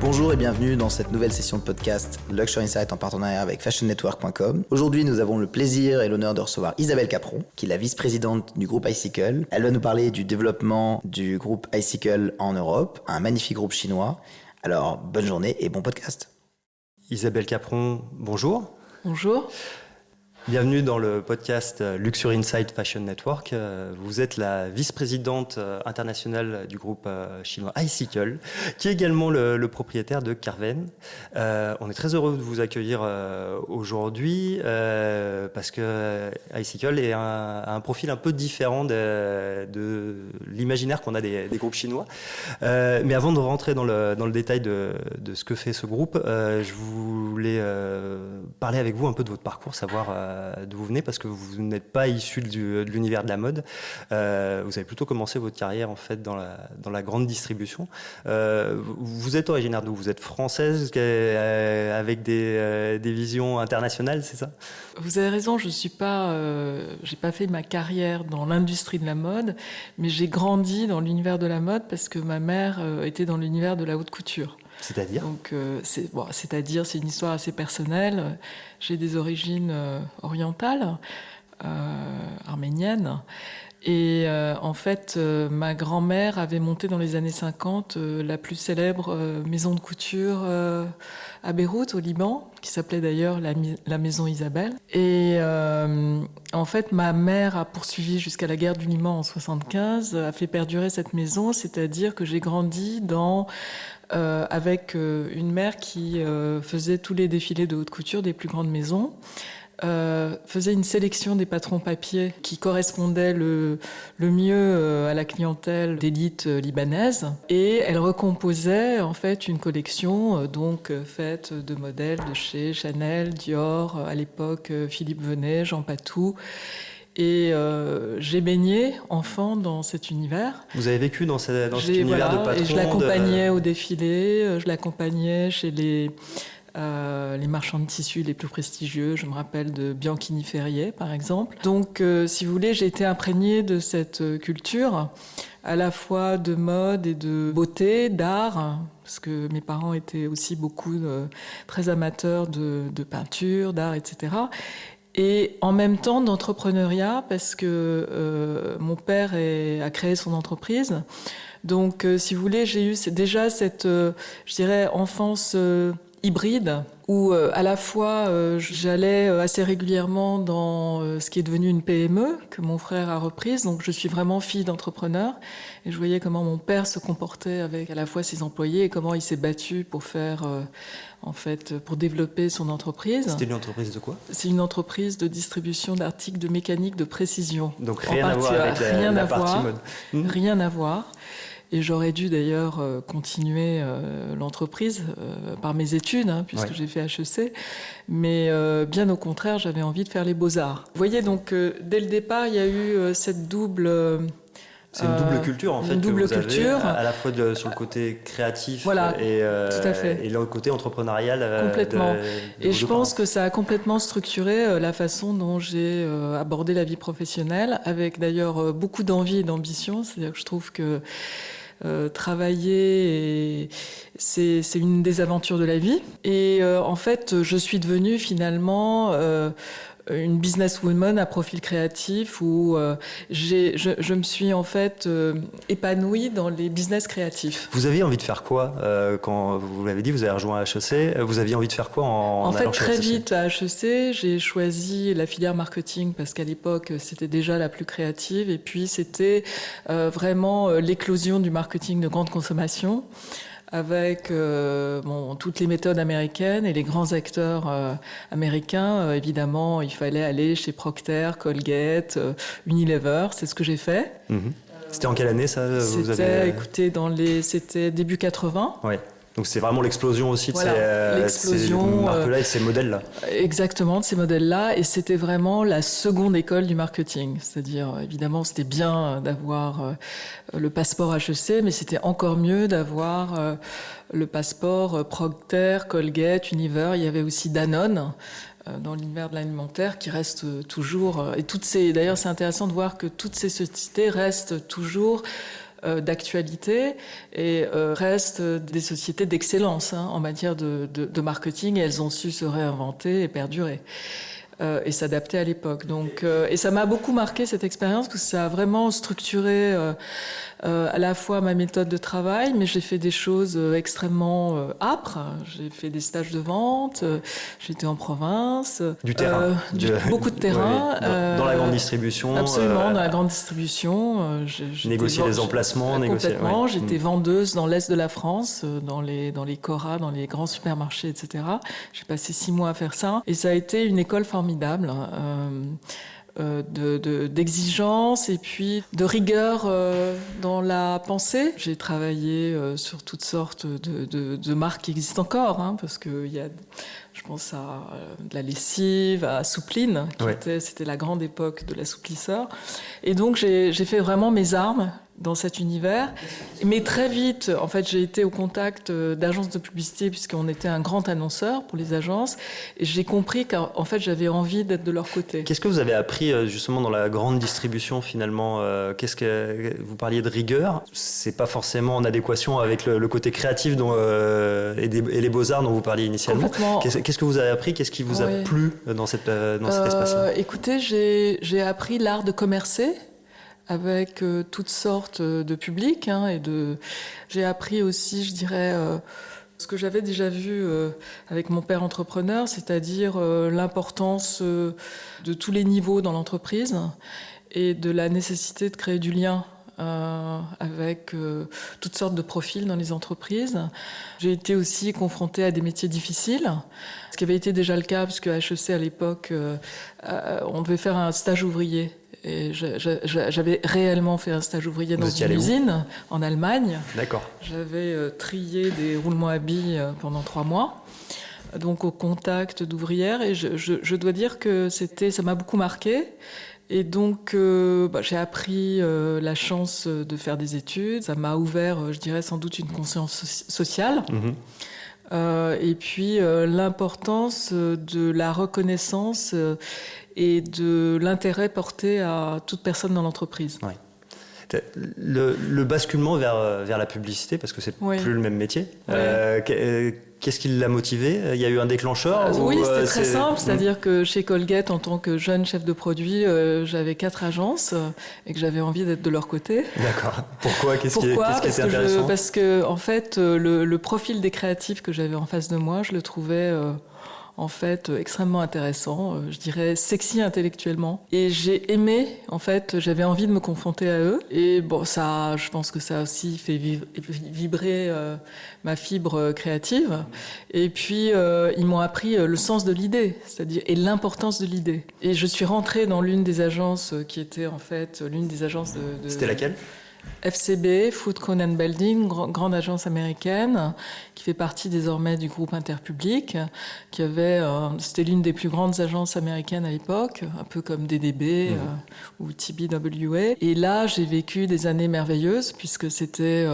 Bonjour et bienvenue dans cette nouvelle session de podcast Luxury Insight en partenariat avec fashionnetwork.com. Aujourd'hui, nous avons le plaisir et l'honneur de recevoir Isabelle Capron, qui est la vice-présidente du groupe Icicle. Elle va nous parler du développement du groupe Icicle en Europe, un magnifique groupe chinois. Alors, bonne journée et bon podcast. Isabelle Capron, bonjour. Bonjour. Bienvenue dans le podcast Luxury Insight Fashion Network. Vous êtes la vice-présidente internationale du groupe chinois Icicle, qui est également le propriétaire de Carven. On est très heureux de vous accueillir aujourd'hui parce que Icicle a un profil un peu différent de l'imaginaire qu'on a des groupes chinois. Mais avant de rentrer dans le détail de ce que fait ce groupe, je voulais parler avec vous un peu de votre parcours, savoir d'où vous venez, parce que vous n'êtes pas issu de l'univers de la mode. Vous avez plutôt commencé votre carrière en fait dans la grande distribution. Vous êtes originaire d'où ? Vous êtes française avec des visions internationales, c'est ça ? Vous avez raison, j'ai pas fait ma carrière dans l'industrie de la mode, mais j'ai grandi dans l'univers de la mode parce que ma mère était dans l'univers de la haute couture. C'est-à-dire ? Donc, c'est-à-dire, c'est une histoire assez personnelle. J'ai des origines orientales, arméniennes. Et en fait, ma grand-mère avait monté dans les années 50 la plus célèbre maison de couture à Beyrouth, au Liban, qui s'appelait d'ailleurs la maison Isabelle. Et en fait, ma mère a poursuivi jusqu'à la guerre du Liban en 75, a fait perdurer cette maison, c'est-à-dire que j'ai grandi avec une mère qui faisait tous les défilés de haute couture des plus grandes maisons, faisait une sélection des patrons papier qui correspondaient le mieux à la clientèle d'élite libanaise, et elle recomposait en fait une collection faite de modèles de chez Chanel, Dior, à l'époque Philippe Venet, Jean Patou. Et j'ai baigné enfant dans cet univers. Vous avez vécu dans cet univers de patron. Et je l'accompagnais au défilé, je l'accompagnais chez les marchands de tissus les plus prestigieux. Je me rappelle de Bianchini Ferrier, par exemple. Donc, si vous voulez, j'ai été imprégnée de cette culture, à la fois de mode et de beauté, d'art, parce que mes parents étaient aussi très amateurs de peinture, d'art, etc. Et en même temps d'entrepreneuriat, parce que mon père a créé son entreprise. Donc, si vous voulez, j'ai eu déjà cette, je dirais, enfance hybride, où à la fois j'allais assez régulièrement dans ce qui est devenu une PME, que mon frère a reprise. Donc, je suis vraiment fille d'entrepreneur. Et je voyais comment mon père se comportait avec à la fois ses employés et comment il s'est battu pour faire... pour développer son entreprise. C'était une entreprise de quoi ? C'est une entreprise de distribution d'articles de mécanique de précision. Donc rien à voir avec la partie mode. Rien à voir. Et j'aurais dû d'ailleurs continuer l'entreprise par mes études, puisque j'ai fait HEC. Mais bien au contraire, j'avais envie de faire les beaux-arts. Vous voyez, donc dès le départ, il y a eu cette double... C'est une double culture en fait que vous avez, à la fois sur le côté créatif tout à fait. Et le côté entrepreneurial. Complètement. Et je pense que ça a complètement structuré la façon dont j'ai abordé la vie professionnelle, avec d'ailleurs beaucoup d'envie et d'ambition. C'est-à-dire que je trouve que travailler, c'est une des aventures de la vie. Et en fait, je suis devenue finalement... une businesswoman à profil créatif où je me suis en fait épanouie dans les business créatifs. Vous aviez envie de faire quoi quand vous l'avez dit, vous avez rejoint HEC, vous aviez envie de faire quoi en fait, allant chez très HEC? vite à HEC, j'ai choisi la filière marketing parce qu'à l'époque, c'était déjà la plus créative et puis c'était vraiment l'éclosion du marketing de grande consommation, avec toutes les méthodes américaines et les grands acteurs américains. Évidemment, il fallait aller chez Procter, Colgate, Unilever. C'est ce que j'ai fait. C'était en quelle année ça C'était début 80. Ouais. Donc c'est vraiment l'explosion aussi de ces marques-là et de ces modèles-là. Exactement, de ces modèles-là. Et c'était vraiment la seconde école du marketing. C'est-à-dire, évidemment, c'était bien d'avoir le passeport HEC, mais c'était encore mieux d'avoir le passeport Procter, Colgate, Unilever. Il y avait aussi Danone dans l'univers de l'alimentaire qui reste toujours... d'ailleurs, c'est intéressant de voir que toutes ces sociétés restent toujours d'actualité et restent des sociétés d'excellence en matière de marketing, et elles ont su se réinventer et perdurer. Et s'adapter à l'époque. Donc, et ça m'a beaucoup marqué cette expérience parce que ça a vraiment structuré à la fois ma méthode de travail, mais j'ai fait des choses extrêmement âpres. J'ai fait des stages de vente, j'étais en province. Du terrain. Beaucoup de terrain. Dans la grande distribution. Absolument, dans la grande distribution. Négocier les emplacements. Complètement. J'étais vendeuse dans l'Est de la France, dans les Cora, dans les grands supermarchés, etc. J'ai passé 6 mois à faire ça. Et ça a été une école formidable. D'exigence et puis de rigueur dans la pensée. J'ai travaillé sur toutes sortes de marques qui existent encore, parce que je pense à de la lessive, à Soupline, c'était la grande époque de l'assouplisseur. Et donc j'ai fait vraiment mes armes dans cet univers. Mais très vite, en fait, j'ai été au contact d'agences de publicité puisqu'on était un grand annonceur pour les agences. Et j'ai compris qu'en fait, j'avais envie d'être de leur côté. Qu'est-ce que vous avez appris justement dans la grande distribution finalement Qu'est-ce que vous parliez de rigueur? C'est pas forcément en adéquation avec le côté créatif et les beaux-arts dont vous parliez initialement. Qu'est-ce que vous avez appris? Qu'est-ce qui vous a plu dans cet espace-là? Écoutez, j'ai appris l'art de commercer avec toutes sortes de publics. J'ai appris aussi, je dirais, ce que j'avais déjà vu avec mon père entrepreneur, c'est-à-dire l'importance de tous les niveaux dans l'entreprise et de la nécessité de créer du lien avec toutes sortes de profils dans les entreprises. J'ai été aussi confrontée à des métiers difficiles, ce qui avait été déjà le cas, puisque à HEC, à l'époque, on devait faire un stage ouvrier. Et j'avais réellement fait un stage ouvrier dans une usine en Allemagne. D'accord. J'avais trié des roulements à billes pendant 3 mois, donc au contact d'ouvrières. Et je dois dire que ça m'a beaucoup marqué. Et donc, j'ai appris la chance de faire des études. Ça m'a ouvert, je dirais, sans doute une conscience sociale. Et puis, l'importance de la reconnaissance et de l'intérêt porté à toute personne dans l'entreprise. Ouais. Le basculement vers la publicité, parce que c'est plus le même métier. Qu'est-ce qui l'a motivé? Il y a eu un déclencheur? Oui, c'était très simple. C'est-à-dire que chez Colgate, en tant que jeune chef de produit, j'avais 4 agences et que j'avais envie d'être de leur côté. D'accord. Pourquoi? Qu'est-ce qui était intéressant? Parce que, en fait, le profil des créatifs que j'avais en face de moi, je le trouvais en fait extrêmement intéressant, je dirais sexy intellectuellement. Et j'ai aimé, en fait, j'avais envie de me confronter à eux. Et bon, ça, je pense que ça a aussi fait vibrer ma fibre créative. Et puis, ils m'ont appris le sens de l'idée, c'est-à-dire et l'importance de l'idée. Et je suis rentrée dans l'une des agences qui était en fait l'une des agences de... C'était laquelle? FCB, Food Cone and Building, grande agence américaine qui fait partie désormais du groupe Interpublic, c'était l'une des plus grandes agences américaines à l'époque, un peu comme DDB ou TBWA. Et là, j'ai vécu des années merveilleuses puisque c'était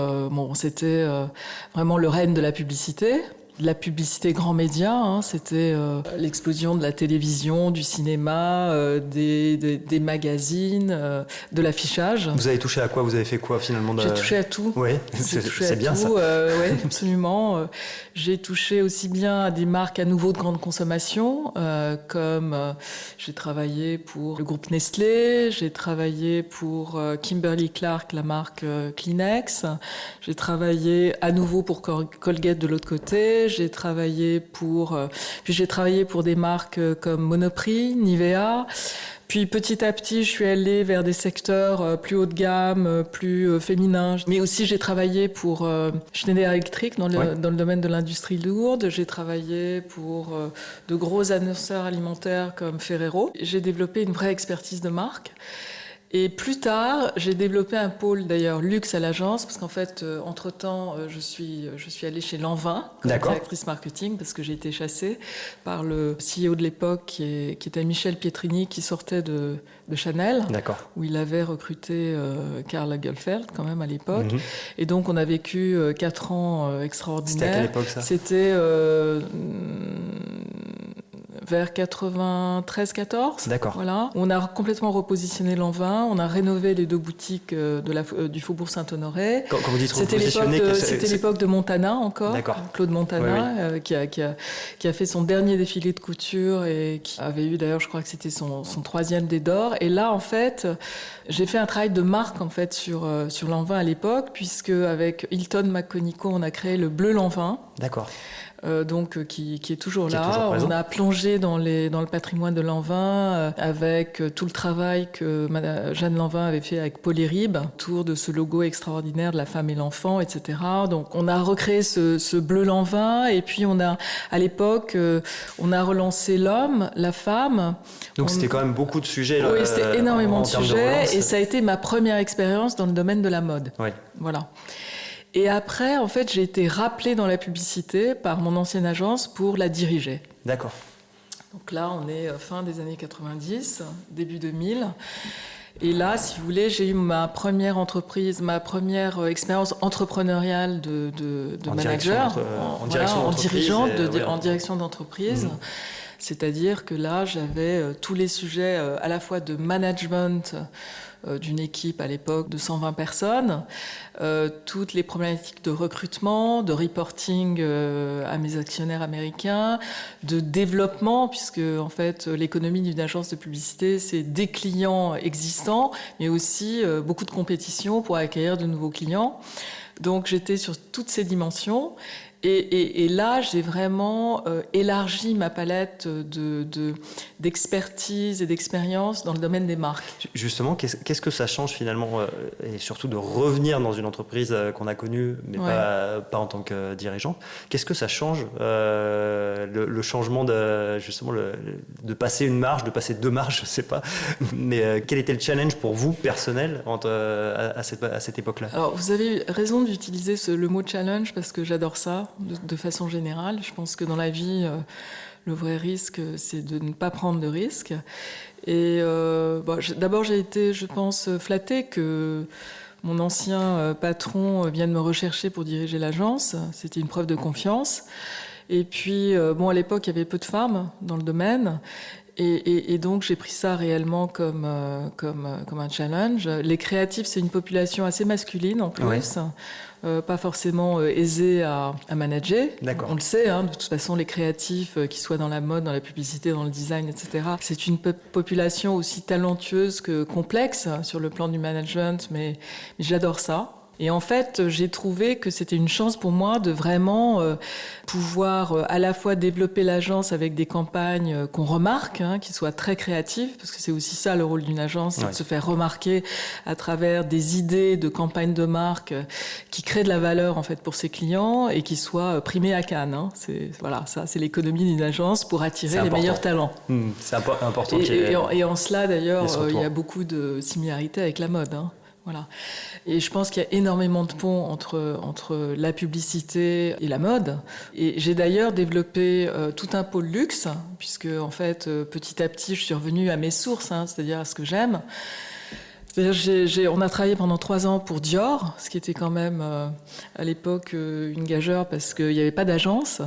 vraiment le règne de la publicité. De la publicité grand média, c'était l'explosion de la télévision, du cinéma, des magazines, de l'affichage. Vous avez touché à quoi? Vous avez fait quoi finalement? J'ai touché à tout. Oui, c'est bien ça. Oui, absolument. J'ai touché aussi bien à des marques à nouveau de grande consommation, comme j'ai travaillé pour le groupe Nestlé, j'ai travaillé pour Kimberly-Clark, la marque Kleenex, j'ai travaillé à nouveau pour Colgate de l'autre côté. J'ai travaillé pour des marques comme Monoprix, Nivea. Puis petit à petit, je suis allée vers des secteurs plus haut de gamme, plus féminins. Mais aussi, j'ai travaillé pour Schneider Electric dans le domaine de l'industrie lourde. J'ai travaillé pour de gros annonceurs alimentaires comme Ferrero. J'ai développé une vraie expertise de marque. Et plus tard, j'ai développé un pôle d'ailleurs luxe à l'agence parce qu'en fait, entre-temps, je suis allée chez Lanvin comme directrice marketing parce que j'ai été chassée par le CEO de l'époque qui était Michel Pietrini qui sortait de Chanel, où il avait recruté Karl Lagerfeld quand même à l'époque. Et donc on a vécu 4 ans extraordinaires. C'était à quelle époque ça? C'était vers 93-14. D'accord. Voilà. On a complètement repositionné Lanvin, on a rénové les 2 boutiques du Faubourg Saint-Honoré. Quand vous dites C'était l'époque de Montana encore. D'accord. Claude Montana, Oui. qui a fait son dernier défilé de couture et qui avait eu d'ailleurs, je crois que c'était son 3e des d'or. Et là, en fait, j'ai fait un travail de marque en fait sur Lanvin à l'époque, puisque avec Hilton McConico, on a créé le Bleu Lanvin. D'accord. Qui est toujours là. Toujours présent. On a plongé dans le patrimoine de Lanvin avec tout le travail que Jeanne Lanvin avait fait avec Paul Hérib autour de ce logo extraordinaire de la femme et l'enfant, etc. Donc on a recréé ce bleu Lanvin et puis à l'époque on a relancé l'homme, la femme. Donc c'était quand même beaucoup de sujets. Oui, c'était énormément de sujets relance. Et ça a été ma première expérience dans le domaine de la mode. Oui. Voilà. Et après, en fait, j'ai été rappelée dans la publicité par mon ancienne agence pour la diriger. D'accord. Donc là, on est fin des années 90, début 2000. Et là, si vous voulez, j'ai eu ma première entreprise, ma première expérience entrepreneuriale de manager, en direction d'entreprise. Mmh. C'est-à-dire que là, j'avais tous les sujets à la fois de management d'une équipe à l'époque de 120 personnes, toutes les problématiques de recrutement, de reporting à mes actionnaires américains, de développement, puisque en fait l'économie d'une agence de publicité, c'est des clients existants, mais aussi beaucoup de compétition pour acquérir de nouveaux clients. Donc j'étais sur toutes ces dimensions. Et là, j'ai vraiment élargi ma palette d'expertise et d'expérience dans le domaine des marques. Justement, qu'est-ce que ça change finalement, et surtout de revenir dans une entreprise qu'on a connue, mais pas en tant que dirigeant. Qu'est-ce que ça change, le changement de passer une marche, de passer 2 marches, je ne sais pas. Mais quel était le challenge pour vous, personnel, à cette époque-là ? Alors, vous avez raison d'utiliser le mot challenge parce que j'adore ça. De façon générale, je pense que dans la vie, le vrai risque, c'est de ne pas prendre de risques. Et d'abord, j'ai été, je pense, flattée que mon ancien patron vienne me rechercher pour diriger l'agence. C'était une preuve de confiance. Et puis, à l'époque, il y avait peu de femmes dans le domaine. Et donc, j'ai pris ça réellement comme un challenge. Les créatifs, c'est une population assez masculine en plus. Ouais. Pas forcément aisée à manager. D'accord. On le sait, de toute façon, les créatifs, qu'ils soient dans la mode, dans la publicité, dans le design, etc., c'est une population aussi talentueuse que complexe sur le plan du management, mais j'adore ça. Et en fait, j'ai trouvé que c'était une chance pour moi de vraiment pouvoir à la fois développer l'agence avec des campagnes qu'on remarque, qui soient très créatives, parce que c'est aussi ça le rôle d'une agence, c'est de se faire remarquer à travers des idées de campagnes de marque qui créent de la valeur en fait pour ses clients et qui soient primées à Cannes. C'est l'économie d'une agence pour attirer les meilleurs talents. C'est important. Et en cela d'ailleurs, il y a beaucoup de similarités avec la mode. Voilà. Et je pense qu'il y a énormément de ponts entre la publicité et la mode. Et j'ai d'ailleurs développé tout un pôle luxe, puisque en fait, petit à petit, je suis revenue à mes sources, c'est-à-dire à ce que j'aime. C'est-à-dire, on a travaillé pendant 3 ans pour Dior, ce qui était quand même à l'époque une gageure parce qu'il n'y avait pas d'agence.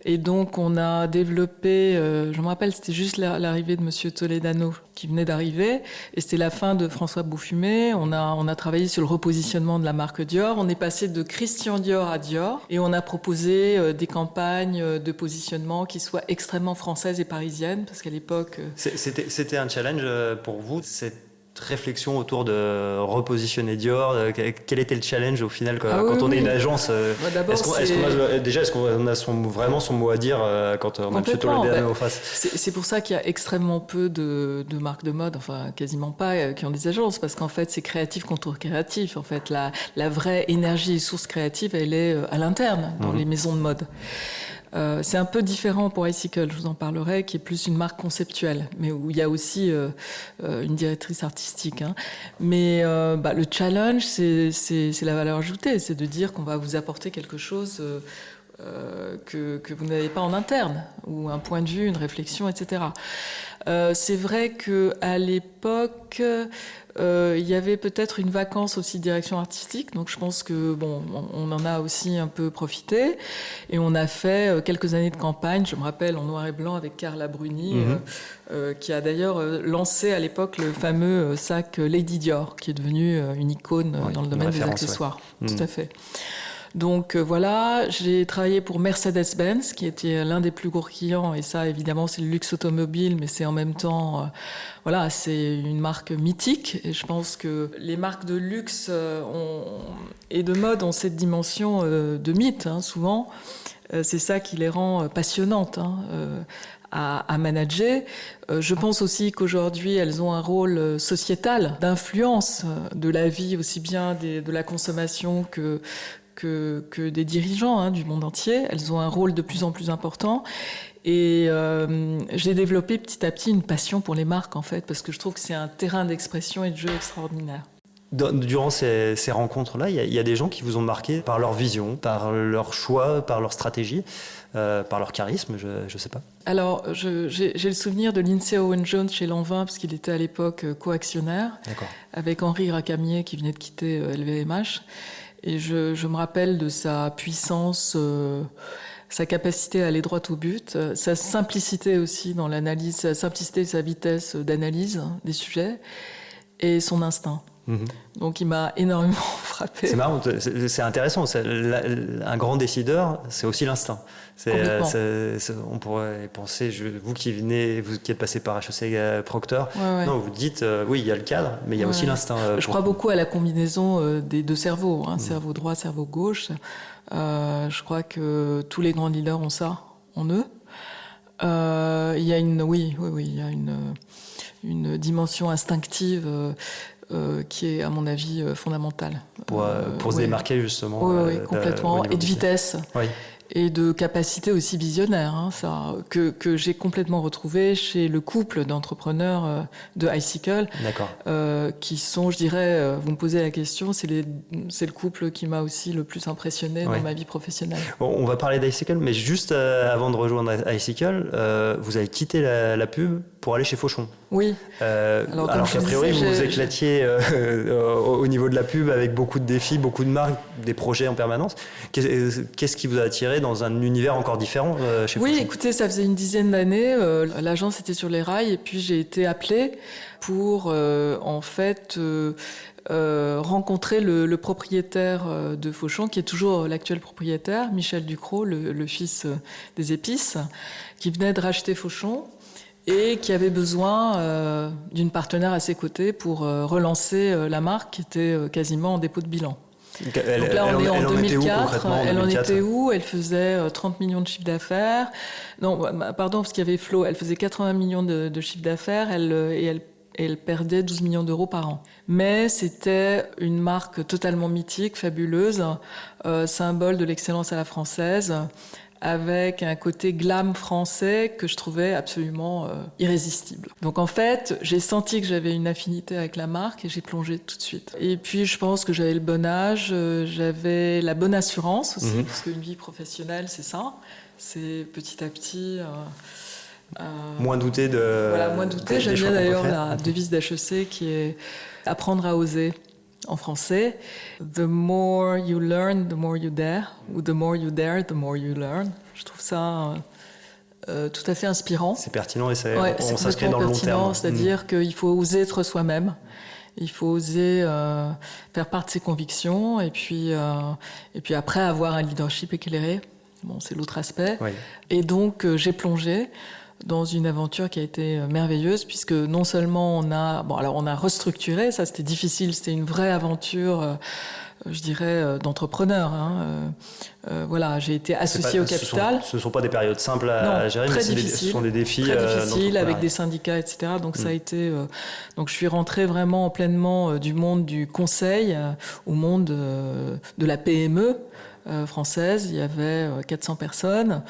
Et donc on a développé, je me rappelle, c'était juste l'arrivée de Monsieur Toledano qui venait d'arriver, et c'était la fin de François Beaufumé. On a travaillé sur le repositionnement de la marque Dior. On est passé de Christian Dior à Dior, et on a proposé des campagnes de positionnement qui soient extrêmement françaises et parisiennes, parce qu'à l'époque... C'était un challenge pour vous, cette réflexion autour de repositionner Dior. Quel était le challenge au final quand on est une agence? Est-ce qu'on a vraiment son mot à dire quand on a M. Toledano en face? C'est pour ça qu'il y a extrêmement peu de marques de mode, enfin quasiment pas, qui ont des agences, parce qu'en fait c'est créatif contre créatif. En fait, la vraie énergie et source créative, elle est à l'interne dans les maisons de mode. C'est un peu différent pour Icicle, je vous en parlerai, qui est plus une marque conceptuelle, mais où il y a aussi une directrice artistique. Mais le challenge, c'est la valeur ajoutée, c'est de dire qu'on va vous apporter quelque chose que vous n'avez pas en interne, ou un point de vue, une réflexion, etc. C'est vrai qu'à l'époque, il y avait peut-être une vacance aussi de direction artistique, donc je pense que on en a aussi un peu profité, et on a fait quelques années de campagne, je me rappelle, en noir et blanc avec Carla Bruni, qui a d'ailleurs lancé à l'époque le fameux sac Lady Dior, qui est devenu une icône dans le domaine des accessoires. Ouais. Tout à fait. Donc voilà, j'ai travaillé pour Mercedes-Benz, qui était l'un des plus gros clients, et ça évidemment c'est le luxe automobile, mais c'est en même temps, voilà, c'est une marque mythique, et je pense que les marques de luxe et de mode ont cette dimension de mythe, souvent. C'est ça qui les rend passionnantes à manager. Je pense aussi qu'aujourd'hui, elles ont un rôle sociétal, d'influence de la vie, aussi bien de la consommation que des dirigeants du monde entier. Elles ont un rôle de plus en plus important. Et j'ai développé petit à petit une passion pour les marques, en fait, parce que je trouve que c'est un terrain d'expression et de jeu extraordinaire. Durant ces rencontres-là, il y a des gens qui vous ont marqué par leur vision, par leur choix, par leur stratégie, par leur charisme, je ne sais pas. Alors, j'ai le souvenir de Lindsay Owen-Jones chez Lanvin, parce qu'il était à l'époque co-actionnaire, avec Henri Racamier qui venait de quitter LVMH. Et je me rappelle de sa puissance, sa capacité à aller droit au but, sa simplicité aussi dans l'analyse, sa simplicité et sa vitesse d'analyse des sujets, et son instinct. Donc il m'a énormément frappé. C'est marrant, c'est intéressant. Un grand décideur, c'est aussi l'instinct. On pourrait penser, vous qui êtes passé par HEC Proctor, non, vous dites, oui, il y a le cadre, mais il y a aussi l'instinct. Je crois beaucoup à la combinaison des deux cerveaux, cerveau droit, cerveau gauche. Je crois que tous les grands leaders ont ça en eux. Il y a une dimension instinctive qui est, à mon avis, fondamentale. Pour se démarquer, justement. Oui, complètement. Et de vitesse. Oui. Et de capacité aussi visionnaire, que j'ai complètement retrouvé chez le couple d'entrepreneurs de Icicle, qui sont, je dirais, vous me posez la question, c'est le couple qui m'a aussi le plus impressionné dans ma vie professionnelle. Bon, on va parler d'Icicle, mais juste avant de rejoindre Icicle, vous avez quitté la pub pour aller chez Fauchon. Oui. Alors qu'a priori, vous vous éclatiez au niveau de la pub avec beaucoup de défis, beaucoup de marques, des projets en permanence. Qu'est-ce qui vous a attiré dans un univers encore différent chez Fauchon ? Oui, écoutez, ça faisait une dizaine d'années. L'agence était sur les rails et puis j'ai été appelée pour rencontrer le propriétaire de Fauchon, qui est toujours l'actuel propriétaire, Michel Ducrot, le fils des épices, qui venait de racheter Fauchon et qui avait besoin d'une partenaire à ses côtés pour relancer la marque qui était quasiment en dépôt de bilan. Donc là, on est en 2004. Elle en était où ? Elle faisait 30 millions de chiffre d'affaires. Non, pardon, parce qu'il y avait Flo. Elle faisait 80 millions de chiffre d'affaires elle perdait 12 millions d'euros par an. Mais c'était une marque totalement mythique, fabuleuse, symbole de l'excellence à la française, avec un côté glam français que je trouvais absolument irrésistible. Donc en fait, j'ai senti que j'avais une affinité avec la marque et j'ai plongé tout de suite. Et puis je pense que j'avais le bon âge, j'avais la bonne assurance aussi, parce qu'une vie professionnelle, c'est ça. C'est petit à petit... moins douter moins douter. J'aime bien d'ailleurs la devise d'HEC qui est « apprendre à oser ». En français, the more you learn, the more you dare, ou the more you dare, the more you learn. Je trouve ça tout à fait inspirant. C'est pertinent et on s'inscrit dans le long terme. C'est-à-dire qu'il faut oser être soi-même. Il faut oser faire part de ses convictions et puis après avoir un leadership éclairé. Bon, c'est l'autre aspect. Oui. Et donc j'ai plongé dans une aventure qui a été merveilleuse, puisque non seulement on a restructuré, ça c'était difficile, c'était une vraie aventure, je dirais, d'entrepreneur. Voilà, j'ai été associée au capital. Ce ne sont pas des périodes simples à gérer, mais ce sont des défis. Très difficiles, avec des syndicats, etc. Donc ça a été. Donc je suis rentrée vraiment pleinement du monde du conseil au monde de la PME française. Il y avait 400 personnes.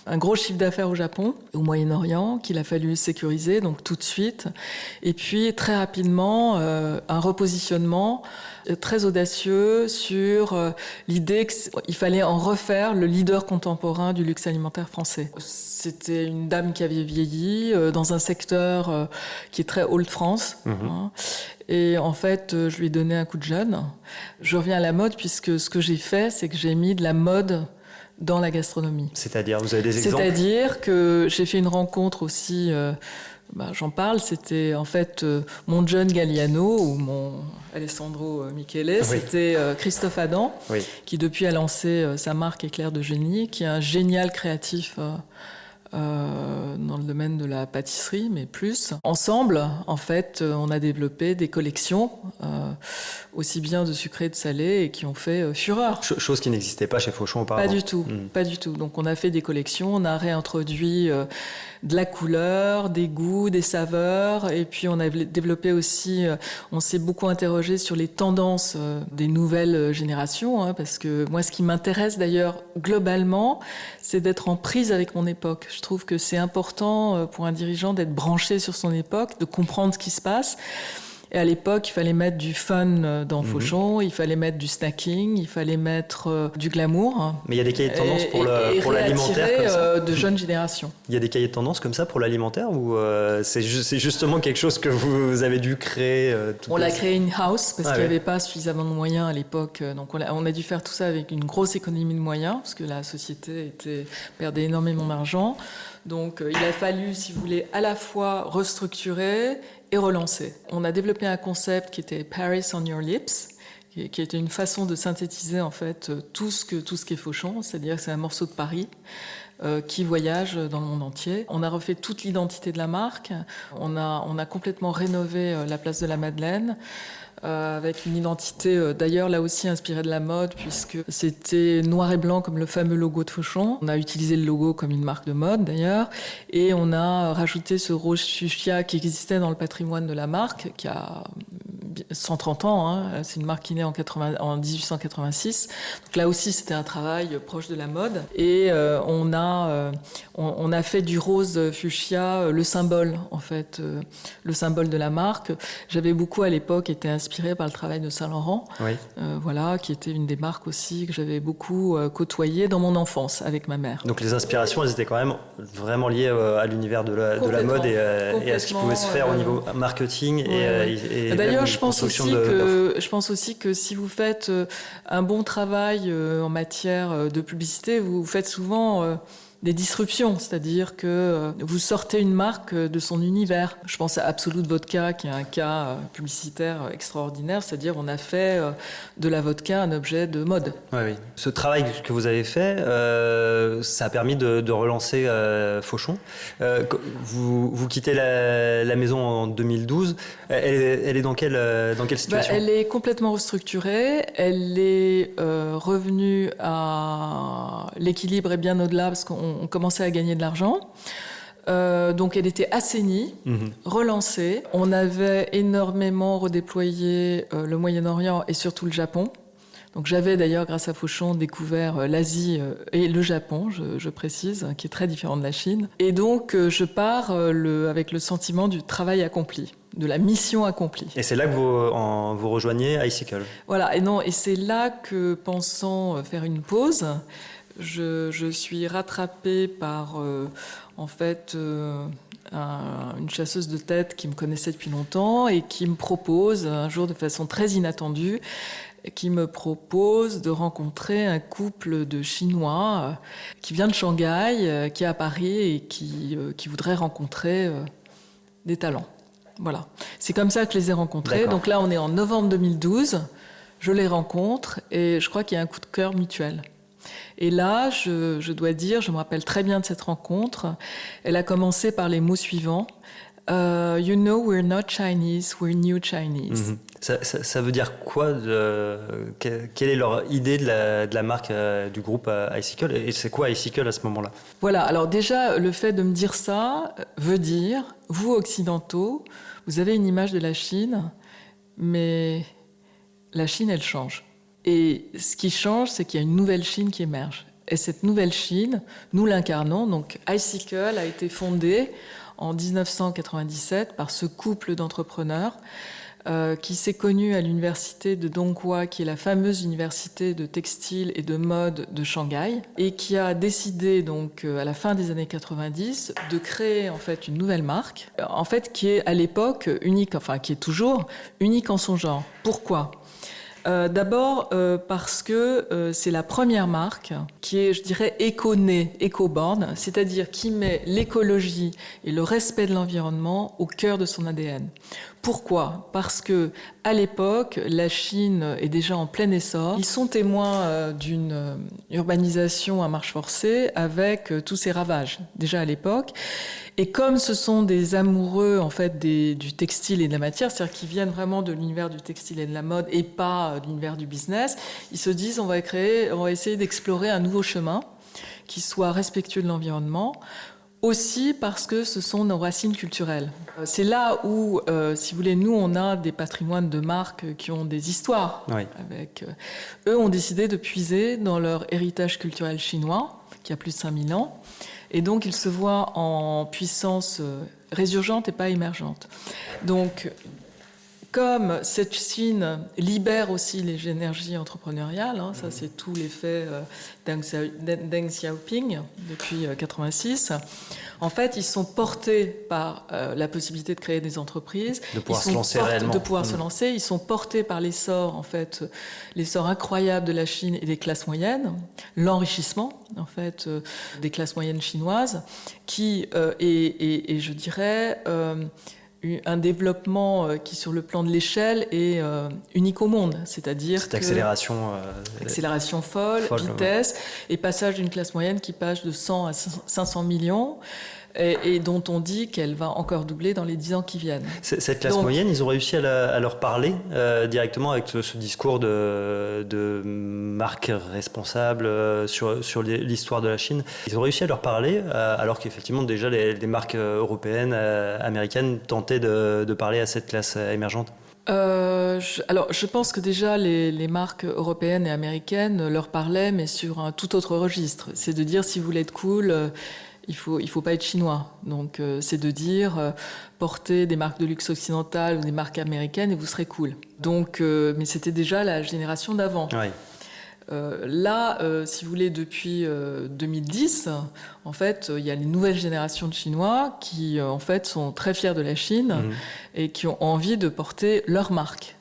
un gros chiffre d'affaires au Japon, au Moyen-Orient, qu'il a fallu sécuriser, donc tout de suite. Et puis, très rapidement, un repositionnement très audacieux sur l'idée qu'il fallait en refaire le leader contemporain du luxe alimentaire français. C'était une dame qui avait vieilli dans un secteur qui est très Old France. Hein. Et en fait, je lui ai donné un coup de jeune. Je reviens à la mode puisque ce que j'ai fait, c'est que j'ai mis de la mode dans la gastronomie. C'est-à-dire, vous avez des exemples ? C'est-à-dire que j'ai fait une rencontre aussi... j'en parle, c'était en fait mon John Galliano ou mon Alessandro Michele, oui. C'était Christophe Adam, oui. Qui depuis a lancé sa marque Éclair de Génie, qui est un génial créatif dans le domaine de la pâtisserie, mais plus. Ensemble, en fait, on a développé des collections, aussi bien de sucré et de salé, et qui ont fait fureur. Chose qui n'existait pas chez Fauchon auparavant. Pas du tout, pas du tout. Donc on a fait des collections, on a réintroduit de la couleur, des goûts, des saveurs, et puis on a développé aussi, on s'est beaucoup interrogé sur les tendances des nouvelles générations, hein, parce que moi ce qui m'intéresse d'ailleurs globalement, c'est d'être en prise avec mon époque. Je trouve que c'est important pour un dirigeant d'être branché sur son époque, de comprendre ce qui se passe. Et à l'époque, il fallait mettre du fun dans Fauchon, il fallait mettre du snacking, il fallait mettre du glamour. Mais il y a des cahiers de tendance pour l'alimentaire comme ça de jeunes générations. Il y a des cahiers de tendance comme ça pour l'alimentaire ou c'est justement quelque chose que vous avez dû créer On l'a créé in-house parce qu'il n'y avait pas suffisamment de moyens à l'époque. Donc on a dû faire tout ça avec une grosse économie de moyens parce que la société perdait énormément d'argent. Donc il a fallu, si vous voulez, à la fois restructurer et relancer. On a développé un concept qui était Paris on your lips, qui était une façon de synthétiser en fait tout ce qu'est Fauchon, c'est-à-dire que c'est un morceau de Paris qui voyage dans le monde entier. On a refait toute l'identité de la marque. On a complètement rénové la place de la Madeleine. Avec une identité d'ailleurs là aussi inspirée de la mode puisque c'était noir et blanc comme le fameux logo de Fauchon. On a utilisé le logo comme une marque de mode d'ailleurs et on a rajouté ce rose fuchsia qui existait dans le patrimoine de la marque qui a 130 ans, hein. C'est une marque qui est née en 1886. Donc là aussi c'était un travail proche de la mode et on a fait du rose fuchsia le symbole en fait, le symbole de la marque. J'avais beaucoup à l'époque été inspirée par le travail de Saint-Laurent, oui. Voilà, qui était une des marques aussi que j'avais beaucoup côtoyée dans mon enfance avec ma mère. Donc les inspirations, elles étaient quand même vraiment liées à l'univers de la mode et à ce qui pouvait se faire au niveau marketing et d'ailleurs, je pense aussi que si vous faites un bon travail en matière de publicité, vous faites souvent des disruptions, c'est-à-dire que vous sortez une marque de son univers. Je pense à Absolut Vodka, qui est un cas publicitaire extraordinaire, c'est-à-dire on a fait de la vodka un objet de mode. Oui. Ce travail que vous avez fait, ça a permis de relancer Fauchon. Vous quittez la maison en 2012. Elle est dans quelle situation ? Elle est complètement restructurée. Elle est revenue à l'équilibre et bien au-delà, parce qu'on commençait à gagner de l'argent. Donc elle était assainie, relancée. On avait énormément redéployé le Moyen-Orient et surtout le Japon. Donc j'avais d'ailleurs, grâce à Fauchon, découvert l'Asie et le Japon, je précise, qui est très différent de la Chine. Et donc je pars avec le sentiment du travail accompli, de la mission accomplie. Et c'est là que vous rejoignez Icicle. Voilà, et c'est là que, pensant faire une pause, je suis rattrapée par, une chasseuse de tête qui me connaissait depuis longtemps et qui me propose, un jour de façon très inattendue, de rencontrer un couple de Chinois qui vient de Shanghai, qui est à Paris et qui voudrait rencontrer des talents. Voilà. C'est comme ça que je les ai rencontrés. D'accord. Donc là, on est en novembre 2012. Je les rencontre et je crois qu'il y a un coup de cœur mutuel. Et là, je dois dire, je me rappelle très bien de cette rencontre. Elle a commencé par les mots suivants. You know, we're not Chinese, we're new Chinese. Ça veut dire quoi quelle est leur idée de la marque du groupe Icicle et c'est quoi Icicle à ce moment-là ? Voilà, alors déjà, le fait de me dire ça veut dire, vous occidentaux, vous avez une image de la Chine, mais la Chine, elle change. Et ce qui change, c'est qu'il y a une nouvelle Chine qui émerge. Et cette nouvelle Chine, nous l'incarnons. Donc iCycle a été fondée en 1997 par ce couple d'entrepreneurs qui s'est connu à l'université de Donghua, qui est la fameuse université de textile et de mode de Shanghai, et qui a décidé donc à la fin des années 90 de créer en fait une nouvelle marque, en fait qui est à l'époque unique, enfin qui est toujours unique en son genre. Pourquoi ? D'abord parce que c'est la première marque qui est, je dirais, éco-née, éco-born, c'est-à-dire qui met l'écologie et le respect de l'environnement au cœur de son ADN. Pourquoi ? Parce que à l'époque, la Chine est déjà en plein essor. Ils sont témoins d'une urbanisation à marche forcée avec tous ses ravages, déjà à l'époque. Et comme ce sont des amoureux en fait du textile et de la matière, c'est-à-dire qu'ils viennent vraiment de l'univers du textile et de la mode et pas de l'univers du business, ils se disent on va essayer d'explorer un nouveau chemin qui soit respectueux de l'environnement. Aussi parce que ce sont nos racines culturelles. C'est là où, si vous voulez, nous, on a des patrimoines de marques qui ont des histoires. Oui. Eux ont décidé de puiser dans leur héritage culturel chinois, qui a plus de 5000 ans. Et donc, ils se voient en puissance résurgente et pas émergente. Donc, comme cette Chine libère aussi les énergies entrepreneuriales, ça c'est tout l'effet Deng Xiaoping depuis 1986, en fait ils sont portés par la possibilité de créer des entreprises, de pouvoir se lancer réellement. De pouvoir se lancer, ils sont portés par l'essor incroyable de la Chine et des classes moyennes, l'enrichissement en fait des classes moyennes chinoises, qui et je dirais un développement qui, sur le plan de l'échelle, est unique au monde. C'est-à-dire cette accélération folle, vitesse, et passage d'une classe moyenne qui passe de 100 à 500 millions, et dont on dit qu'elle va encore doubler dans les 10 ans qui viennent. Cette classe moyenne, ils ont réussi à leur parler directement avec ce discours de marque responsable sur l'histoire de la Chine. Ils ont réussi à leur parler alors qu'effectivement déjà les marques européennes, américaines tentaient de parler à cette classe émergente. Je pense que déjà les marques européennes et américaines leur parlaient, mais sur un tout autre registre. C'est de dire si vous voulez être cool, il faut pas être chinois. Donc c'est de dire portez des marques de luxe occidentales ou des marques américaines et vous serez cool. Donc mais c'était déjà la génération d'avant. Oui. Si vous voulez, depuis 2010, en fait, il y a les nouvelles générations de Chinois qui, en fait, sont très fiers de la Chine et qui ont envie de porter leur marque.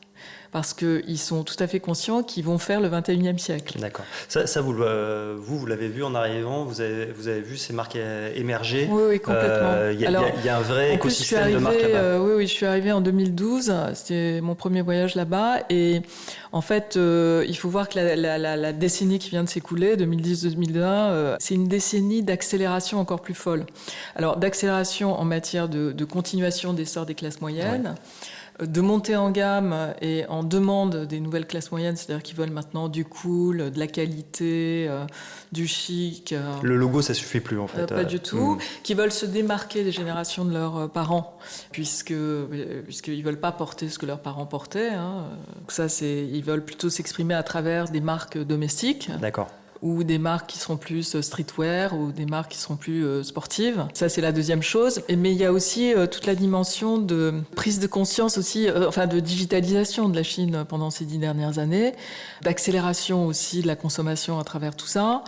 Parce qu'ils sont tout à fait conscients qu'ils vont faire le 21e siècle. D'accord. Ça vous l'avez vu en arrivant, vous avez vu ces marques émerger. Oui, complètement. Il y a un vrai écosystème de marques là-bas. Oui, je suis arrivée en 2012, c'était mon premier voyage là-bas. Et en fait, il faut voir que la décennie qui vient de s'écouler, 2010-2020, c'est une décennie d'accélération encore plus folle. Alors, d'accélération en matière de continuation d'essor des classes moyennes. Ouais. De monter en gamme et en demande des nouvelles classes moyennes, c'est-à-dire qu'ils veulent maintenant du cool, de la qualité, du chic. Le logo, ça suffit plus en fait. Pas du tout. Qui veulent se démarquer des générations de leurs parents, puisqu'ils veulent pas porter ce que leurs parents portaient. Ils veulent plutôt s'exprimer à travers des marques domestiques. D'accord. Ou des marques qui seront plus streetwear, ou des marques qui seront plus sportives. Ça, c'est la deuxième chose. Mais il y a aussi toute la dimension de prise de conscience aussi, de digitalisation de la Chine pendant ces 10 dernières années, d'accélération aussi de la consommation à travers tout ça,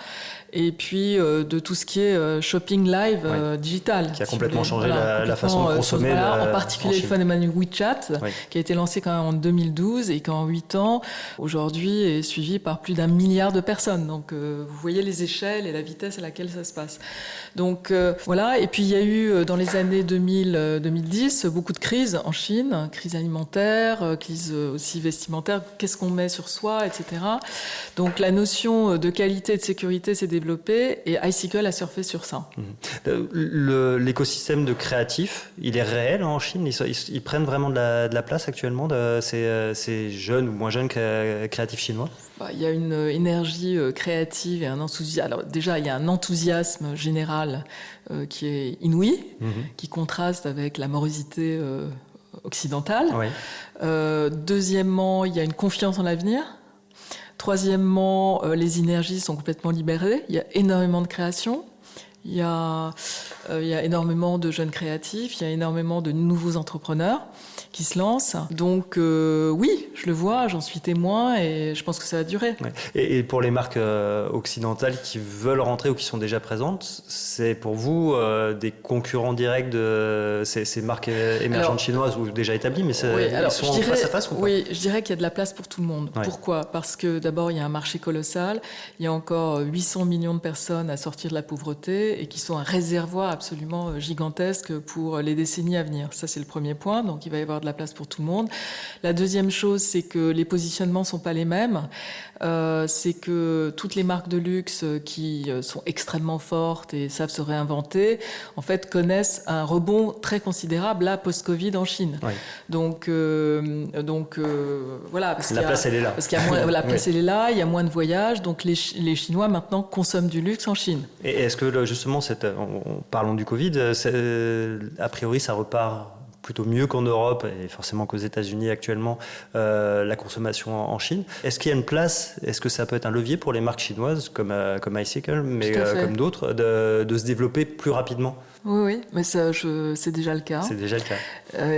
et puis de tout ce qui est shopping live digital. Qui a complètement changé la façon de consommer. En particulier le phénomène WeChat, qui a été lancé quand même en 2012 et qui en 8 ans, aujourd'hui, est suivi par plus d'1 milliard de personnes. Donc, vous voyez les échelles et la vitesse à laquelle ça se passe. Donc, voilà. Et puis, il y a eu, dans les années 2010, beaucoup de crises en Chine, crise alimentaire, crise aussi vestimentaire, qu'est-ce qu'on met sur soi, etc. Donc, la notion de qualité et de sécurité s'est développée et iCycle a surfé sur ça. L'écosystème de créatifs, il est réel en Chine. Ils prennent vraiment de la place actuellement de ces jeunes ou moins jeunes créatifs chinois. Il y a une énergie créative et un enthousiasme. Alors déjà, il y a un enthousiasme général qui est inouï, qui contraste avec la morosité occidentale. Oui. Deuxièmement, il y a une confiance en l'avenir. Troisièmement, les énergies sont complètement libérées. Il y a énormément de création. Il y a énormément de jeunes créatifs. Il y a énormément de nouveaux entrepreneurs qui se lancent. Donc oui, je le vois, j'en suis témoin et je pense que ça va durer. Ouais. Et pour les marques occidentales qui veulent rentrer ou qui sont déjà présentes, c'est pour vous des concurrents directs de ces marques émergentes chinoises ou déjà établies, mais ils sont face à face ou pas? Oui, je dirais qu'il y a de la place pour tout le monde. Ouais. Pourquoi ? Parce que d'abord, il y a un marché colossal, il y a encore 800 millions de personnes à sortir de la pauvreté et qui sont un réservoir absolument gigantesque pour les décennies à venir. Ça, c'est le premier point, donc il va y avoir de la place pour tout le monde. La deuxième chose, c'est que les positionnements sont pas les mêmes. C'est que toutes les marques de luxe qui sont extrêmement fortes et savent se réinventer, en fait, connaissent un rebond très considérable là post-Covid en Chine. Oui. Donc voilà, parce la place elle est là. Parce qu'il y a moins, la place elle est là, il y a moins de voyages, donc les Chinois maintenant consomment du luxe en Chine. Et est-ce que justement, parlons du Covid, a priori ça repart plutôt mieux qu'en Europe et forcément qu'aux États-Unis actuellement, la consommation en Chine. Est-ce qu'il y a une place, est-ce que ça peut être un levier pour les marques chinoises comme iCycle, mais comme d'autres, de se développer plus rapidement ? Oui, mais c'est déjà le cas. C'est déjà le cas.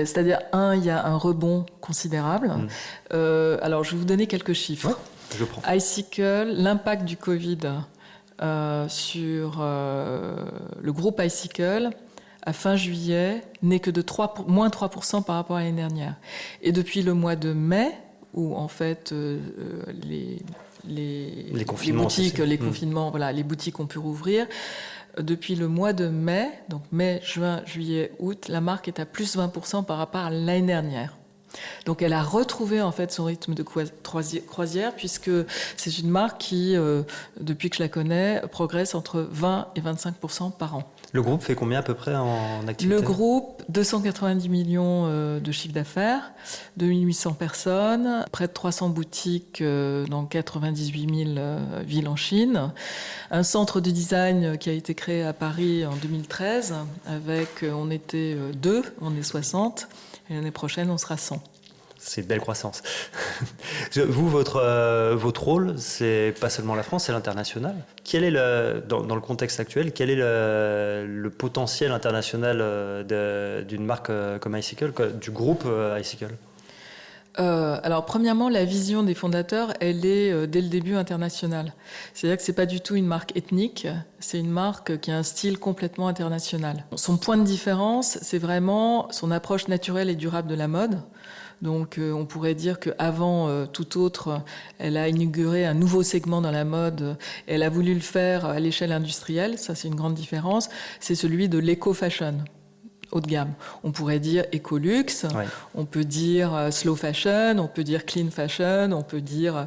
C'est-à-dire, il y a un rebond considérable. Alors, je vais vous donner quelques chiffres. Ouais, je prends. iCycle, l'impact du Covid sur le groupe iCycle, à fin juillet, n'est que de moins 3% par rapport à l'année dernière. Et depuis le mois de mai, où en fait les boutiques, les confinements, voilà, les boutiques ont pu rouvrir, depuis le mois de mai, donc mai, juin, juillet, août, la marque est à plus 20% par rapport à l'année dernière. Donc elle a retrouvé en fait son rythme de croisière puisque c'est une marque qui, depuis que je la connais, progresse entre 20 et 25% par an. Le groupe fait combien à peu près en activité ? Le groupe, 290 millions de chiffre d'affaires, 2800 personnes, près de 300 boutiques dans 98 000 villes en Chine. Un centre de design qui a été créé à Paris en 2013, on était 2, on est 60, et l'année prochaine on sera 100. C'est une belle croissance. Vous, votre rôle, c'est pas seulement la France, c'est l'international. Quel est dans le contexte actuel, quel est le potentiel international d'une marque comme iCycle, du groupe iCycle ? Alors, premièrement, la vision des fondateurs, elle est dès le début internationale. C'est-à-dire que c'est pas du tout une marque ethnique, c'est une marque qui a un style complètement international. Son point de différence, c'est vraiment son approche naturelle et durable de la mode. Donc on pourrait dire qu'avant tout autre, elle a inauguré un nouveau segment dans la mode. Elle a voulu le faire à l'échelle industrielle, ça c'est une grande différence. C'est celui de l'éco-fashion, haut de gamme. On pourrait dire éco-luxe, on peut dire slow fashion, on peut dire clean fashion, on peut dire...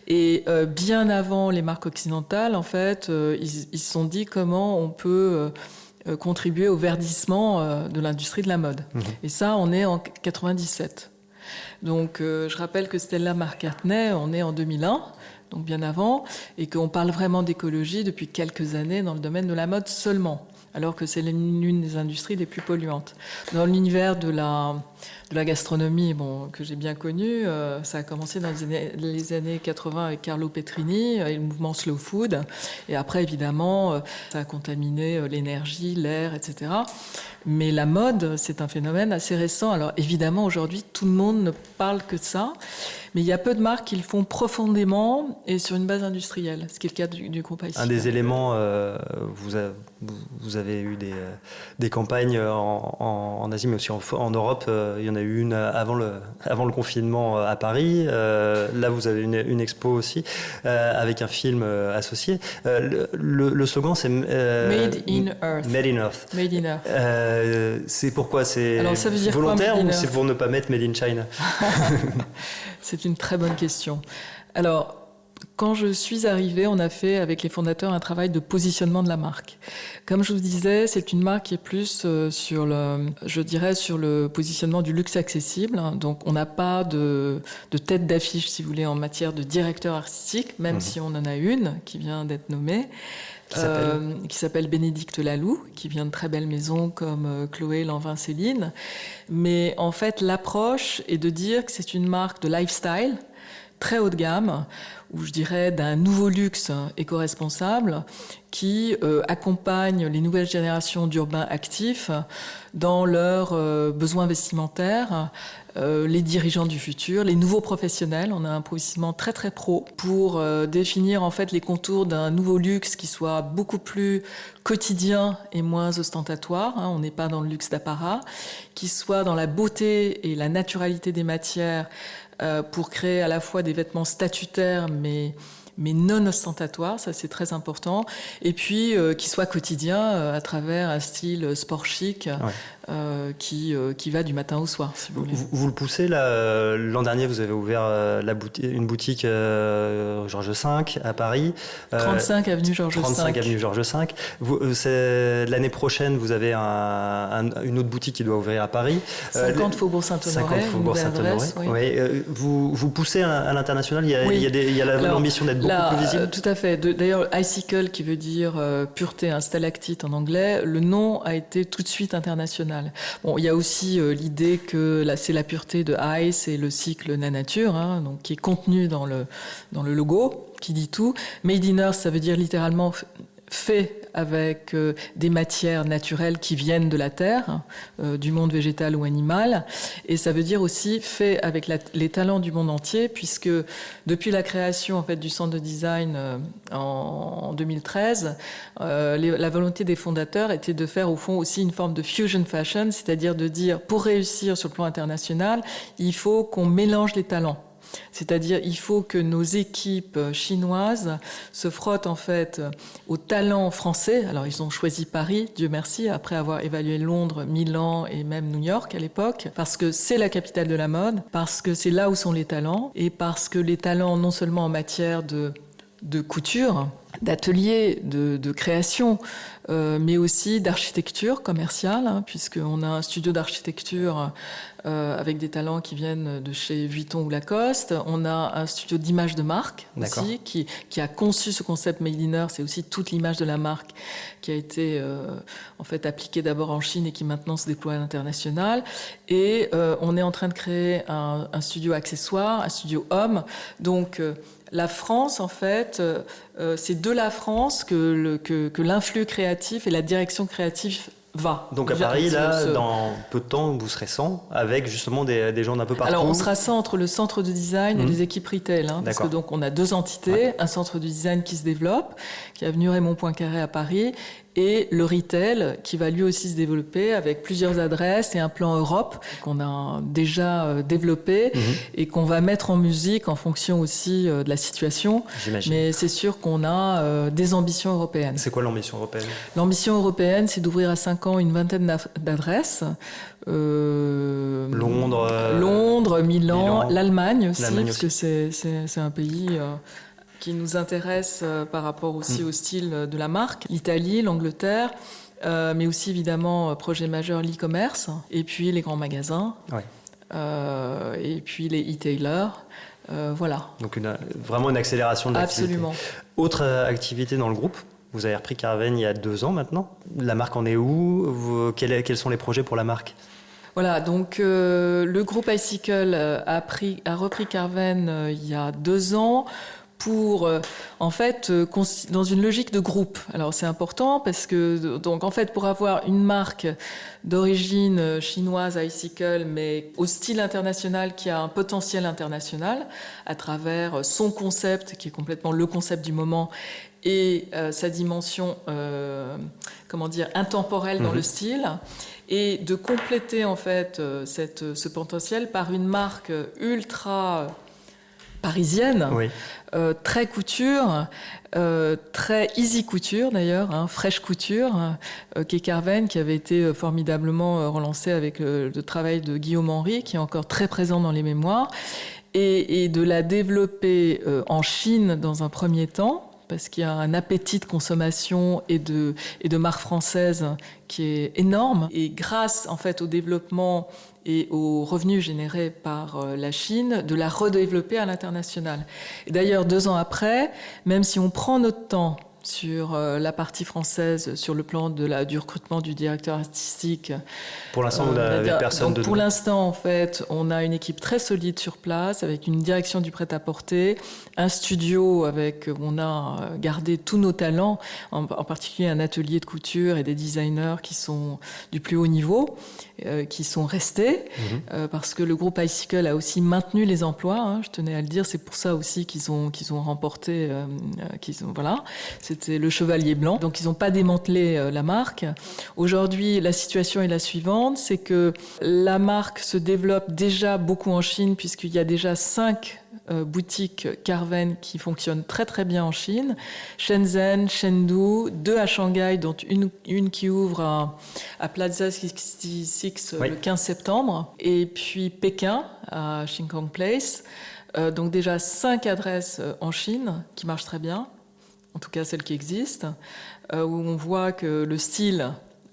Et bien avant les marques occidentales, en fait, ils se sont dit comment on peut... contribuer au verdissement de l'industrie de la mode. Et ça, on est en 97. Donc, je rappelle que Stella McCartney, on est en 2001, donc bien avant, et qu'on parle vraiment d'écologie depuis quelques années dans le domaine de la mode seulement, alors que c'est l'une des industries les plus polluantes. Dans l'univers de la gastronomie, que j'ai bien connu, ça a commencé dans les années 80 avec Carlo Petrini et le mouvement Slow Food. Et après, évidemment, ça a contaminé l'énergie, l'air, etc. Mais la mode, c'est un phénomène assez récent. Alors évidemment, aujourd'hui, tout le monde ne parle que de ça. Mais il y a peu de marques qui le font profondément et sur une base industrielle, ce qui est le cas du groupe iCycle. Un des éléments, vous avez eu des campagnes en Asie, mais aussi en Europe. Il y en a eu une avant le confinement à Paris. Là, vous avez une expo aussi avec un film associé. Le slogan, c'est Made in Earth. Made in Earth. Made in Earth. C'est pourquoi c'est dire volontaire ou c'est pour ne pas mettre Made in China? C'est une très bonne question. Alors, quand je suis arrivée, on a fait avec les fondateurs un travail de positionnement de la marque. Comme je vous disais, c'est une marque qui est plus sur le positionnement du luxe accessible. Donc, on n'a pas de tête d'affiche, si vous voulez, en matière de directeur artistique, même si on en a une qui vient d'être nommée. Qui s'appelle Bénédicte Laloux, qui vient de très belles maisons comme Chloé, Lanvin, Céline. Mais en fait, l'approche est de dire que c'est une marque de lifestyle, très haut de gamme, ou je dirais d'un nouveau luxe éco-responsable qui accompagne les nouvelles générations d'urbains actifs dans leurs besoins vestimentaires, les dirigeants du futur, les nouveaux professionnels. On a un positionnement très très pro pour définir en fait les contours d'un nouveau luxe qui soit beaucoup plus quotidien et moins ostentatoire. On n'est pas dans le luxe d'apparat, qui soit dans la beauté et la naturalité des matières pour créer à la fois des vêtements statutaires mais non ostentatoires, ça c'est très important, et puis qui soit quotidien à travers un style sport chic qui va du matin au soir, si vous voulez. Vous le poussez là, l'an dernier vous avez ouvert une boutique Georges V à Paris. 35 avenue Georges V. 35 avenue Georges V. L'année prochaine vous avez une autre boutique qui doit ouvrir à Paris. 50 Faubourg Saint-Honoré. 50 Faubourg Saint-Honoré. Oui. Vous poussez à l'international, il y a l'ambition d'être beaucoup plus visible. Tout à fait. D'ailleurs, Icicle, qui veut dire pureté, un stalactite en anglais, le nom a été tout de suite international. Bon, il y a aussi l'idée que c'est la pureté de Ice et le cycle Nature, donc qui est contenu dans le logo, qui dit tout. Made in Earth, ça veut dire littéralement fait avec des matières naturelles qui viennent de la terre, du monde végétal ou animal, et ça veut dire aussi fait avec les talents du monde entier, puisque depuis la création en fait du centre de design en 2013, la volonté des fondateurs était de faire au fond aussi une forme de fusion fashion, c'est-à-dire de dire pour réussir sur le plan international, il faut qu'on mélange les talents. C'est-à-dire, il faut que nos équipes chinoises se frottent en fait aux talents français. Alors, ils ont choisi Paris, Dieu merci, après avoir évalué Londres, Milan et même New York à l'époque, parce que c'est la capitale de la mode, parce que c'est là où sont les talents, et parce que les talents, non seulement en matière de couture, d'ateliers, de création, mais aussi d'architecture commerciale, puisqu'on a un studio d'architecture avec des talents qui viennent de chez Vuitton ou Lacoste. On a un studio d'image de marque aussi, qui a conçu ce concept Made in Earth. C'est aussi toute l'image de la marque qui a été en fait appliquée d'abord en Chine et qui maintenant se déploie à l'international. Et on est en train de créer un studio accessoire, un studio homme. Donc la France, en fait, c'est de la France que l'influx créatif et la direction créative va. Donc à Paris, là, dans peu de temps, vous serez 100, avec justement des gens d'un peu partout. Alors on sera 100 entre le centre de design et les équipes retail, parce que donc on a 2 entités, un centre de design qui se développe, qui est avenue Raymond Poincaré à Paris, et le retail qui va lui aussi se développer avec plusieurs adresses et un plan Europe qu'on a déjà développé et qu'on va mettre en musique en fonction aussi de la situation. J'imagine. Mais c'est sûr qu'on a des ambitions européennes. C'est quoi l'ambition européenne ? L'ambition européenne, c'est d'ouvrir à 5 ans une vingtaine d'adresses. Londres, Milan, l'Allemagne aussi, parce que c'est un pays qui nous intéresse par rapport aussi au style de la marque. L'Italie, l'Angleterre, mais aussi évidemment projet majeur l'e-commerce, et puis les grands magasins, et puis les e-tailers. Voilà. Donc vraiment une accélération de l'activité. Absolument. Autre activité dans le groupe, vous avez repris Carven il y a 2 ans maintenant. La marque en est où ? Quels sont les projets pour la marque ? Voilà, donc le groupe Icicle a repris Carven il y a 2 ans pour, en fait, dans une logique de groupe. Alors c'est important parce que, donc en fait, pour avoir une marque d'origine chinoise, Icicle, mais au style international, qui a un potentiel international, à travers son concept, qui est complètement le concept du moment, et sa dimension, intemporelle dans le style, et de compléter en fait ce potentiel par une marque ultra parisienne, très couture, très easy couture d'ailleurs, fraîche couture, qui est Carven, qui avait été formidablement relancée avec le travail de Guillaume Henry, qui est encore très présent dans les mémoires, et de la développer en Chine dans un premier temps, parce qu'il y a un appétit de consommation et de marques françaises qui est énorme. Et grâce en fait au développement et aux revenus générés par la Chine, de la redévelopper à l'international. Et d'ailleurs, 2 ans après, même si on prend notre temps sur la partie française, sur le plan du recrutement du directeur artistique. Pour l'instant, vous n'avez personne donc, pour l'instant, en fait, on a une équipe très solide sur place, avec une direction du prêt-à-porter, un studio où on a gardé tous nos talents, en particulier un atelier de couture et des designers qui sont du plus haut niveau, qui sont restés, parce que le groupe iCycle a aussi maintenu les emplois, hein, je tenais à le dire, c'est pour ça aussi qu'ils ont remporté, voilà, c'était le chevalier blanc. Donc ils n'ont pas démantelé la marque. Aujourd'hui, la situation est la suivante, c'est que la marque se développe déjà beaucoup en Chine, puisqu'il y a déjà 5 boutiques Carven qui fonctionnent très très bien en Chine. Shenzhen, Chengdu, 2 à Shanghai, dont une qui ouvre à Plaza 66 oui. le 15 septembre. Et puis Pékin, à Xingkong Place. Donc déjà 5 adresses en Chine qui marchent très bien, en tout cas celles qui existent, où on voit que le style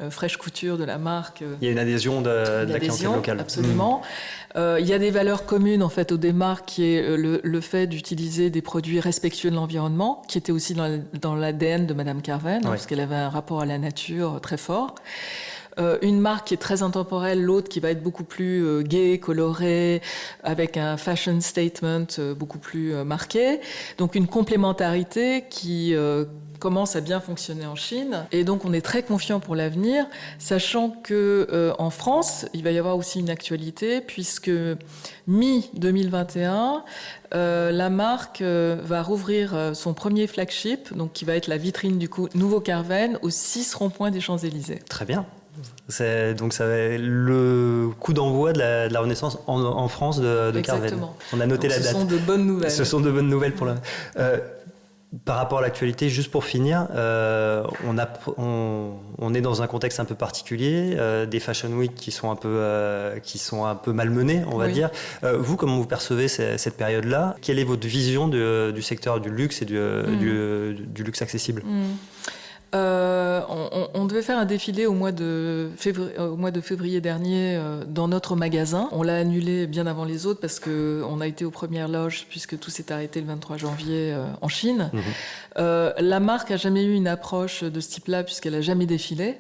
fraîche couture de la marque. Il y a une adhésion de la clientèle locale. Absolument. Il y a des valeurs communes en fait aux démarques, qui est le fait d'utiliser des produits respectueux de l'environnement, qui était aussi dans l'ADN de Madame Carven, oui. parce qu'elle avait un rapport à la nature très fort. Une marque qui est très intemporelle, l'autre qui va être beaucoup plus gaie, colorée, avec un fashion statement beaucoup plus marqué. Donc une complémentarité qui commence à bien fonctionner en Chine. Et donc on est très confiant pour l'avenir, sachant que en France, il va y avoir aussi une actualité, puisque mi-2021, la marque va rouvrir son premier flagship, donc qui va être la vitrine du nouveau Carven, aux 6 ronds-points des Champs-Élysées. Très bien. Donc ça va être le coup d'envoi de la renaissance en France de Carven. Exactement. On a noté la date. Ce sont de bonnes nouvelles. Ce sont de bonnes nouvelles pour la... Par rapport à l'actualité, juste pour finir, on est dans un contexte un peu particulier, des Fashion Week qui sont un peu malmenés, on va dire. Vous, comment vous percevez cette période-là ? Quelle est votre vision du secteur du luxe et du luxe accessible ? On devait faire un défilé au mois de février dernier dans notre magasin. On l'a annulé bien avant les autres parce qu'on a été aux premières loges, puisque tout s'est arrêté le 23 janvier en Chine. La marque n'a jamais eu une approche de ce type-là, puisqu'elle n'a jamais défilé.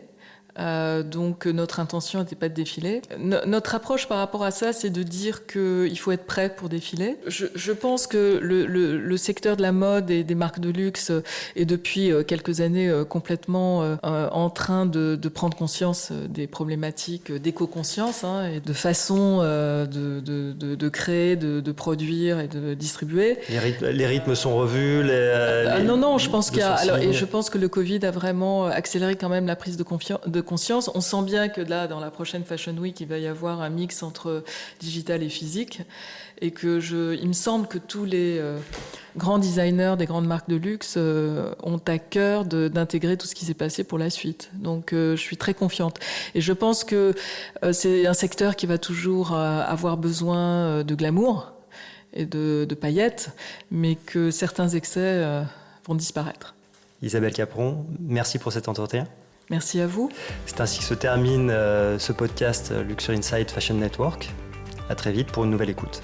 Donc notre intention n'était pas de défiler. Notre approche par rapport à ça, c'est de dire qu'il faut être prêt pour défiler. Je pense que le secteur de la mode et des marques de luxe est depuis quelques années complètement en train de prendre conscience des problématiques d'éco-conscience, hein, et de façon de créer, de produire et de distribuer. Les rythmes sont revus. Non, je pense je pense que le Covid a vraiment accéléré quand même la prise de conscience. On sent bien que là, dans la prochaine Fashion Week, il va y avoir un mix entre digital et physique, et que il me semble que tous les grands designers des grandes marques de luxe ont à cœur d'intégrer tout ce qui s'est passé pour la suite. Donc je suis très confiante. Et je pense que c'est un secteur qui va toujours avoir besoin de glamour et de paillettes, mais que certains excès vont disparaître. Isabelle Capron, merci pour cet entretien. Merci à vous. C'est ainsi que se termine ce podcast Luxury Insight Fashion Network. À très vite pour une nouvelle écoute.